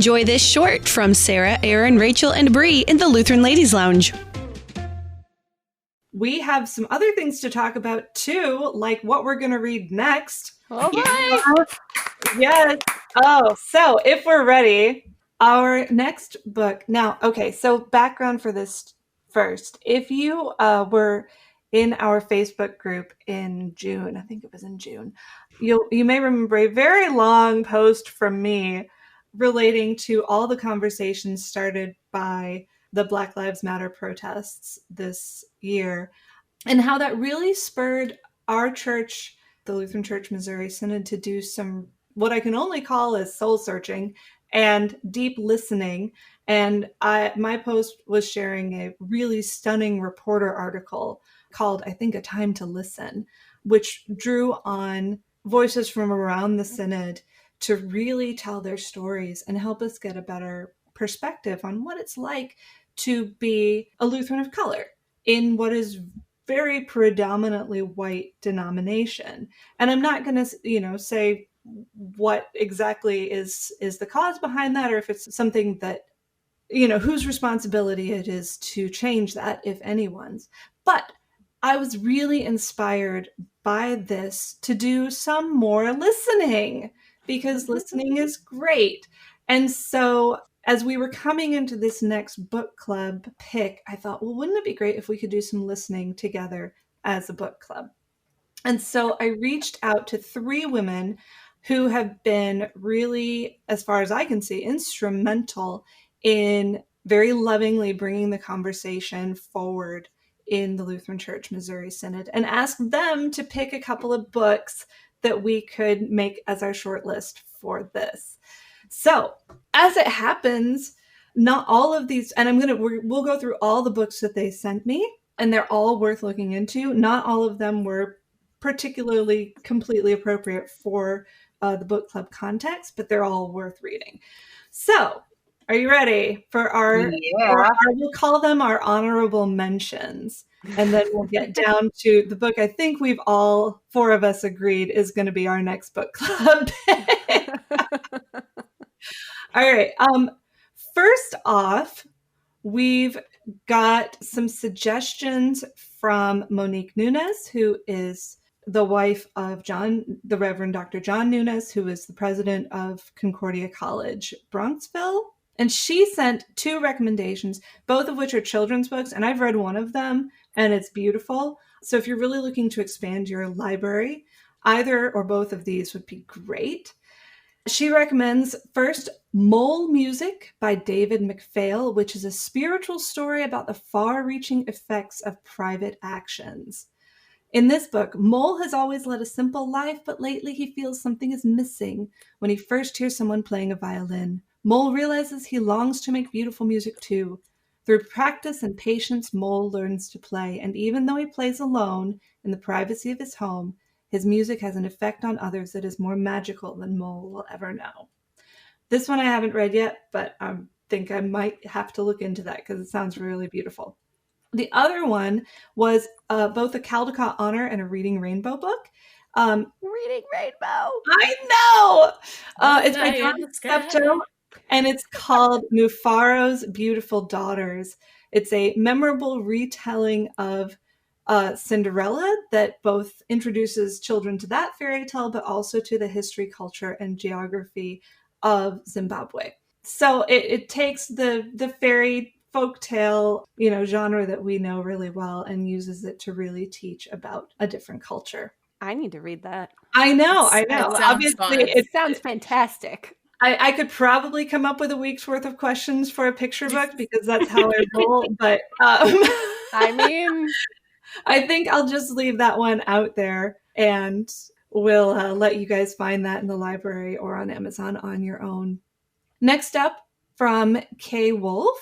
Enjoy this short from Sarah, Aaron, Rachel, and Bree in the Lutheran Ladies Lounge. We have some other things to talk about too, like what we're going to read next. Oh my! Yes. Oh, so if we're ready, our next book. Now, okay, so background for this first. If you were in our Facebook group in June, I think it was in June, you may remember a very long post from me relating to all the conversations started by the Black Lives Matter protests this year, and how that really spurred our church, the Lutheran Church Missouri Synod, to do some, what I can only call as soul searching and deep listening. And my post was sharing a really stunning reporter article called, I think, A Time to Listen, which drew on voices from around the Synod to really tell their stories and help us get a better perspective on what it's like to be a Lutheran of color in what is very predominantly white denomination. And I'm not going to, say what exactly is the cause behind that, or if it's something that, whose responsibility it is to change that, if anyone's. But I was really inspired by this to do some more listening, because listening is great. And so as we were coming into this next book club pick, I thought, well, wouldn't it be great if we could do some listening together as a book club? And so I reached out to 3 women who have been really, as far as I can see, instrumental in very lovingly bringing the conversation forward in the Lutheran Church Missouri Synod, and asked them to pick a couple of books that we could make as our short list for this. So as it happens, not all of these, and we'll go through all the books that they sent me, and they're all worth looking into. Not all of them were particularly completely appropriate for the book club context, but they're all worth reading. So are you ready for we'll call them our honorable mentions, and then we'll get down to the book I think we've all 4 of us agreed is going to be our next book club. All right. First off, we've got some suggestions from Monique Nunes, who is the wife of the Reverend Dr. John Nunes, who is the president of Concordia College, Bronxville. And she sent 2 recommendations, both of which are children's books. And I've read one of them, and it's beautiful. So if you're really looking to expand your library, either or both of these would be great. She recommends first Mole Music by David McPhail, which is a spiritual story about the far-reaching effects of private actions. In this book, Mole has always led a simple life, but lately he feels something is missing. When he first hears someone playing a violin, Mole realizes he longs to make beautiful music too. Through practice and patience, Mole learns to play, and even though he plays alone in the privacy of his home, his music has an effect on others that is more magical than Mole will ever know. This one I haven't read yet, but I think I might have to look into that because it sounds really beautiful. The other one was both a Caldecott Honor and a Reading Rainbow book. Reading Rainbow! I know! It's by John Steptoe, and it's called Mufaro's Beautiful Daughters. It's a memorable retelling of Cinderella that both introduces children to that fairy tale, but also to the history, culture, and geography of Zimbabwe. So it takes the fairy folktale, genre that we know really well and uses it to really teach about a different culture. I need to read that. I know. Obviously, it sounds fantastic. I could probably come up with a week's worth of questions for a picture book because that's how I roll. But I mean, I think I'll just leave that one out there, and we'll let you guys find that in the library or on Amazon on your own. Next up, from Kay Wolf,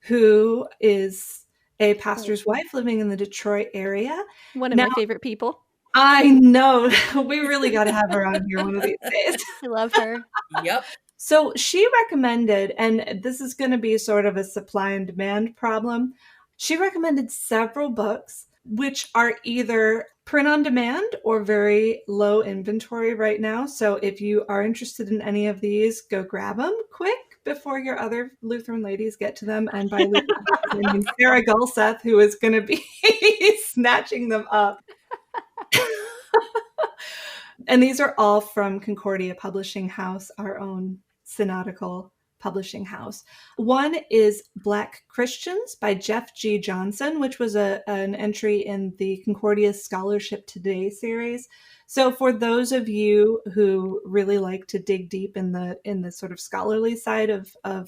who is a pastor's wife living in the Detroit area. One of my favorite people. I know. We really got to have her on here one of these days. I love her. Yep. So she recommended, and this is going to be sort of a supply and demand problem, she recommended several books which are either print on demand or very low inventory right now. So if you are interested in any of these, go grab them quick before your other Lutheran ladies get to them. And by Lutheran ladies, I mean Sarah Gulseth, who is going to be snatching them up. And these are all from Concordia Publishing House, our own synodical publishing house. One is Black Christians by Jeff G. Johnson, which was an entry in the Concordia Scholarship Today series. So for those of you who really like to dig deep in the sort of scholarly side of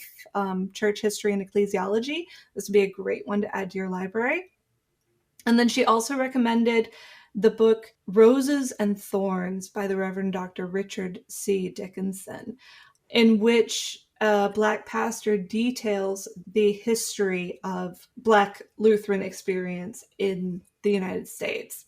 church history and ecclesiology, this would be a great one to add to your library. And then she also recommended the book Roses and Thorns by the Reverend Dr. Richard C. Dickinson, in which a Black pastor details the history of Black Lutheran experience in the United States.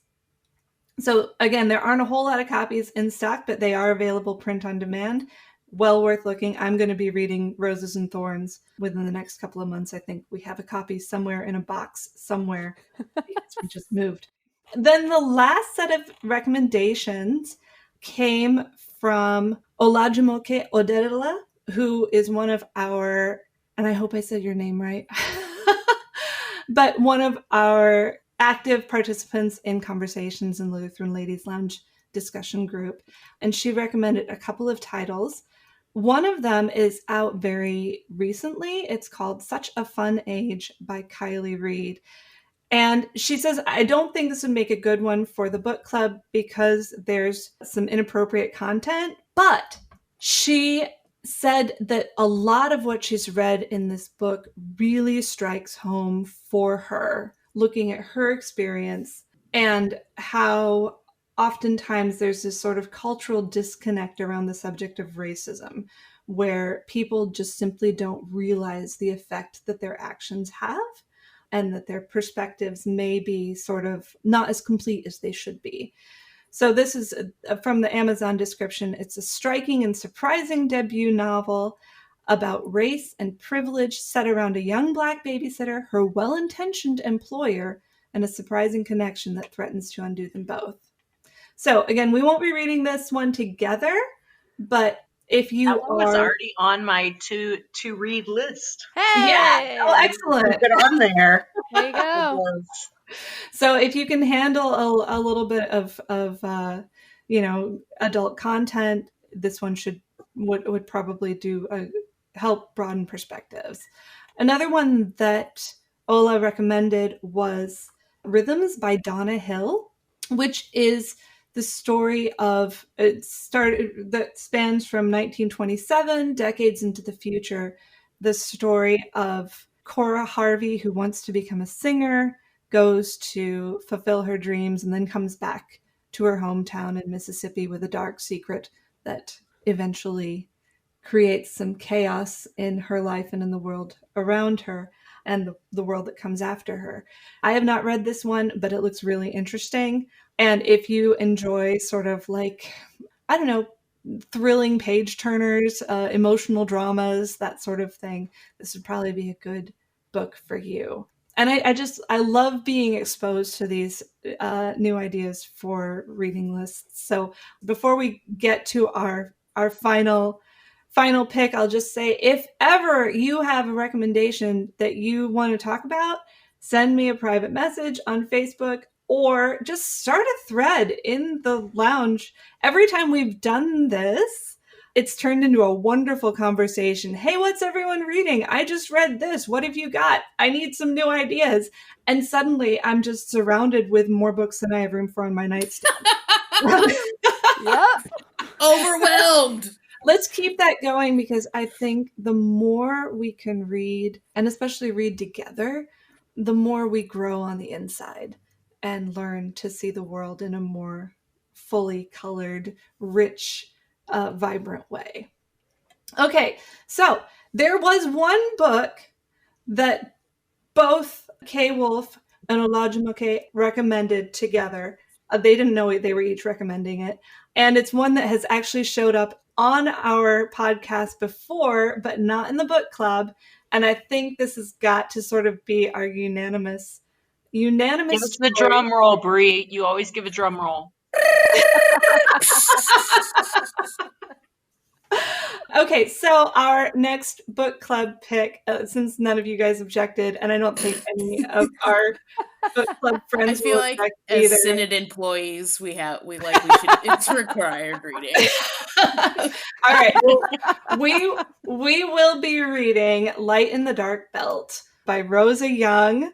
So again, there aren't a whole lot of copies in stock, but they are available print on demand. Well worth looking. I'm going to be reading Roses and Thorns within the next couple of months. I think we have a copy somewhere in a box somewhere because we just moved. Then the last set of recommendations came from Olajumoke Oderla, who is one of our, and I hope I said your name right, but one of our active participants in Conversations in the Lutheran Ladies Lounge discussion group. And she recommended a couple of titles. One of them is out very recently. It's called Such a Fun Age by Kylie Reed. And she says, I don't think this would make a good one for the book club because there's some inappropriate content. But she said that a lot of what she's read in this book really strikes home for her, looking at her experience and how oftentimes there's this sort of cultural disconnect around the subject of racism, where people just simply don't realize the effect that their actions have, and that their perspectives may be sort of not as complete as they should be. So this is from the Amazon description. It's a striking and surprising debut novel about race and privilege set around a young Black babysitter, her well-intentioned employer, and a surprising connection that threatens to undo them both. So again, we won't be reading this one together, but if you that one was already on my to read list. Hey! Yeah. Oh, excellent. Keep it on there. There you go. So if you can handle a little bit of adult content, this one would probably help broaden perspectives. Another one that Ola recommended was Rhythms by Donna Hill, which is the story of that spans from 1927, decades into the future, the story of Cora Harvey, who wants to become a singer, goes to fulfill her dreams, and then comes back to her hometown in Mississippi with a dark secret that eventually creates some chaos in her life and in the world around her and the world that comes after her. I have not read this one, but it looks really interesting. And if you enjoy sort of like, I don't know, thrilling page turners, emotional dramas, that sort of thing, this would probably be a good book for you. And I love being exposed to these new ideas for reading lists. So before we get to our final pick, I'll just say, if ever you have a recommendation that you want to talk about, send me a private message on Facebook or just start a thread in the lounge. Every time we've done this, it's turned into a wonderful conversation. Hey, what's everyone reading? I just read this. What have you got? I need some new ideas. And suddenly I'm just surrounded with more books than I have room for on my nightstand. Yep. Overwhelmed. Let's keep that going, because I think the more we can read, and especially read together, the more we grow on the inside and learn to see the world in a more fully colored, rich, vibrant way. Okay, so there was one book that both Kay Wolf and Olajumoke recommended together. They didn't know they were each recommending it. And it's one that has actually showed up on our podcast before, but not in the book club. And I think this has got to sort of be our unanimous. Give us the drum roll, Bree. You always give a drum roll. Okay, so our next book club pick, since none of you guys objected, and I don't think any of our book club I friends feel will like object as either. Synod employees, we should. It's required reading. All right, well, we will be reading "Light in the Dark Belt" by Rosa Young.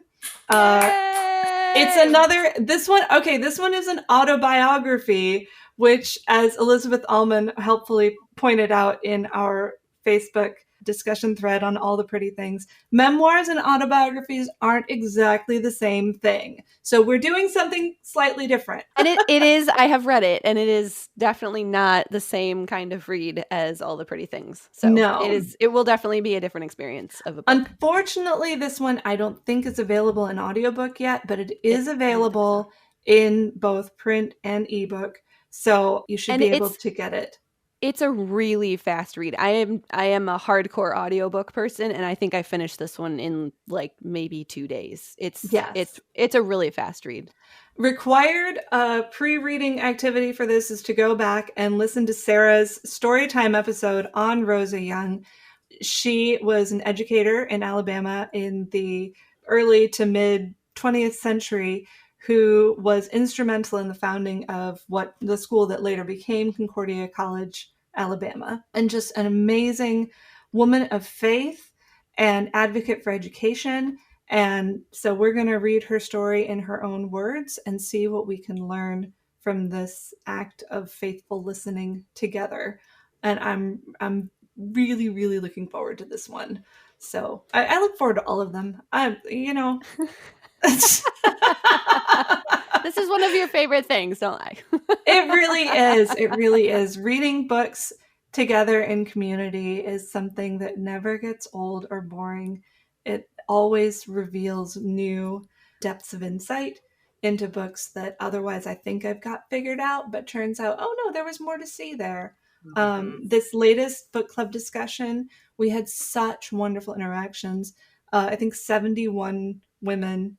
It's another. This one is an autobiography, which, as Elizabeth Allman helpfully pointed out in our Facebook discussion thread on All the Pretty Things, memoirs and autobiographies aren't exactly the same thing. So we're doing something slightly different. And it is, I have read it, and it is definitely not the same kind of read as All the Pretty Things. So No. it will definitely be a different experience of a book. Unfortunately, this one I don't think is available in audiobook yet, but it is available in both print and ebook. So you should be able to get it. It's a really fast read. I am a hardcore audiobook person, and I think I finished this one in like maybe 2 days. It's a really fast read. Required pre-reading activity for this is to go back and listen to Sarah's Storytime episode on Rosa Young. She was an educator in Alabama in the early to mid 20th century who was instrumental in the founding of what the school that later became Concordia College, Alabama, and just an amazing woman of faith and advocate for education. And so we're going to read her story in her own words and see what we can learn from this act of faithful listening together. And I'm really, really looking forward to this one. So I look forward to all of them. This is one of your favorite things, don't I? It really is. It really is. Reading books together in community is something that never gets old or boring. It always reveals new depths of insight into books that otherwise I think I've got figured out, but turns out, oh no, there was more to see there. This latest book club discussion, we had such wonderful interactions. I think 71 women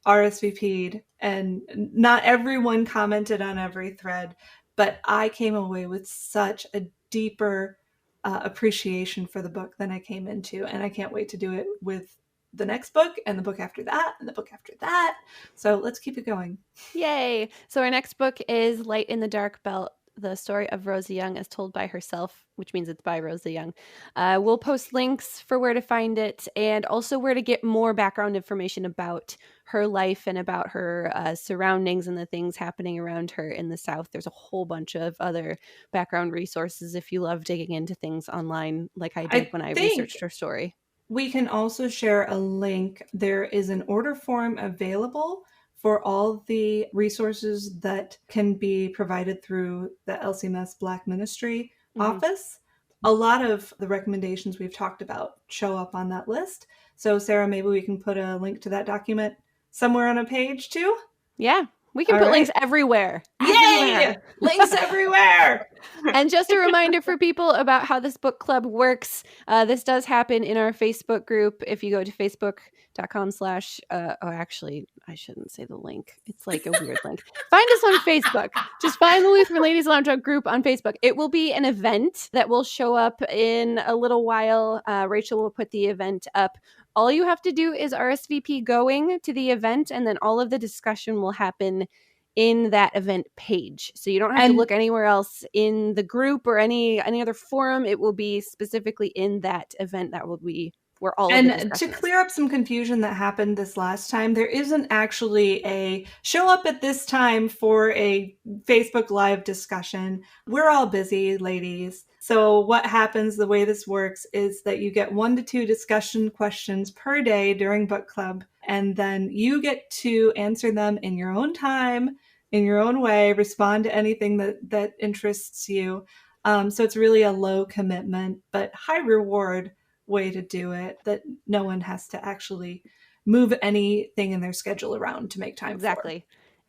RSVP'd, and not everyone commented on every thread, but I came away with such a deeper appreciation for the book than I came into, and I can't wait to do it with the next book and the book after that and the book after that. So let's keep it going. Yay! So our next book is Light in the Dark Belt, the story of Rosa Young as told by herself, which means it's by Rosa Young. We'll post links for where to find it and also where to get more background information about her life and about her surroundings and the things happening around her in the South. There's a whole bunch of other background resources if you love digging into things online like I did when I researched her story. We can also share a link. There is an order form available for all the resources that can be provided through the LCMS Black Ministry office. A lot of the recommendations we've talked about show up on that list. So Sarah, maybe we can put a link to that document somewhere on a page too? Yeah, we can put links everywhere. Yay! Links everywhere! And just a reminder for people about how this book club works. This does happen in our Facebook group. If you go to facebook.com/ actually, I shouldn't say the link. It's like a weird link. Find us on Facebook. Just find the Lutheran Ladies Lounge group on Facebook. It will be an event that will show up in a little while. Rachel will put the event up. All you have to do is RSVP going to the event, and then all of the discussion will happen in that event page. So you don't have to look anywhere else in the group or any other forum. It will be specifically in that event that will be where all of the discussion to clear up some confusion that happened this last time, there isn't actually a show up at this time for a Facebook Live discussion. We're all busy, ladies. So what happens, the way this works, is that you get 1 to 2 discussion questions per day during book club, and then you get to answer them in your own time, in your own way, respond to anything that interests you. So it's really a low commitment, but high reward way to do it, that no one has to actually move anything in their schedule around to make time for.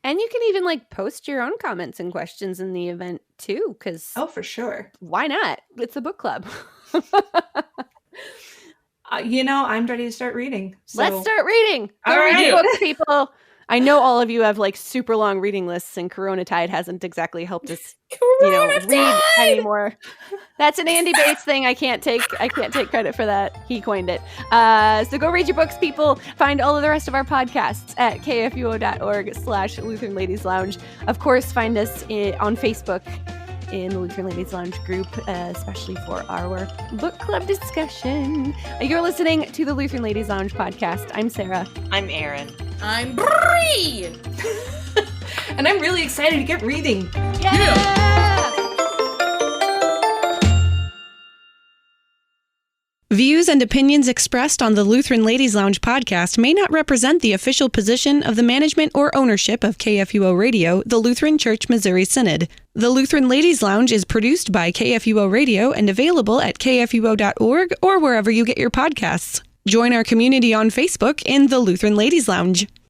And you can even post your own comments and questions in the event too, because for sure, why not? It's a book club. I'm ready to start reading. So. Let's start reading. All right, read books, people. I know all of you have like super long reading lists, and Corona Tide hasn't exactly helped us, read anymore. That's an Andy Bates thing. I can't take credit for that. He coined it. So go read your books, people. Find all of the rest of our podcasts at kfuo.org/Lutheran Ladies Lounge. Of course, find us on Facebook in the Lutheran Ladies Lounge group, especially for our book club discussion. You're listening to the Lutheran Ladies Lounge podcast. I'm Sarah. I'm Erin. I'm Bree! And I'm really excited to get reading. Views and opinions expressed on the Lutheran Ladies Lounge podcast may not represent the official position of the management or ownership of KFUO Radio, the Lutheran Church Missouri Synod. The Lutheran Ladies Lounge is produced by KFUO Radio and available at kfuo.org or wherever you get your podcasts. Join our community on Facebook in the Lutheran Ladies Lounge.